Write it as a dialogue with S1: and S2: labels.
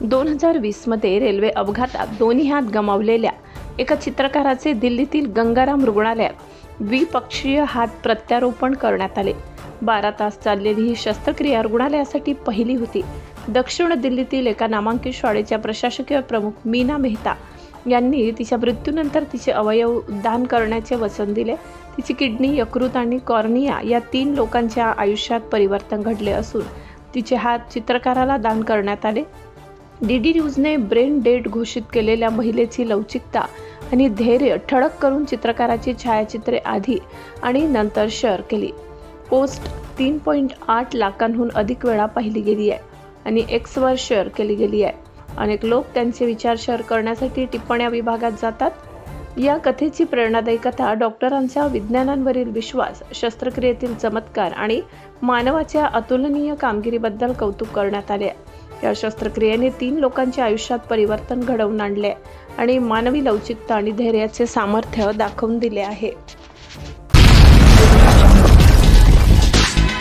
S1: 2020 मध्ये रेल्वे अपघातात दोन्ही हात गमावलेल्या एका चित्रकाराचे दिल्लीतील गंगाराम रुग्णालयात द्विपक्षीय हात प्रत्यारोपण करण्यात आले. 12 तास चाललेली ही शस्त्रक्रिया रुग्णालयासाठी पहिली होती. दक्षिण दिल्लीतील एका नामांकित शाळेच्या प्रशासकीय प्रमुख मीना मेहता यांनी तिच्या मृत्यूनंतर तिचे अवयव दान करण्याचे वचन दिले. तिची किडनी, यकृत आणि कॉर्निया या 3 लोकांच्या आयुष्यात परिवर्तन घडले असून तिचे हात चित्रकाराला दान करण्यात आले. डीडी न्यूजने ब्रेन डेड घोषित केलेल्या महिलेची लवचिकता आणि धैर्य ठळक करून चित्रकाराची छायाचित्रे आधी आणि नंतर शेअर केली. पोस्ट 3.8 लाखांहून अधिक वेळा पाहिली गेली आहे आणि एक्सवर शेअर केली गेली आहे. अनेक लोक त्यांचे विचार शेअर करण्यासाठी टिप्पण्या विभागात जातात. या कथेची प्रेरणादायी कथा डॉक्टरांचा विज्ञानावरील विश्वास, शस्त्रक्रियेतील चमत्कार आणि मानवाच्या अतुलनीय कामगिरीबद्दल कौतुक करण्यात आले. या शस्त्रक्रियेने 3 लोकांच्या आयुष्यात परिवर्तन घडवून आणले आणि मानवी लवचिकता आणि धैर्याचे सामर्थ्य दाखवून दिले आहे.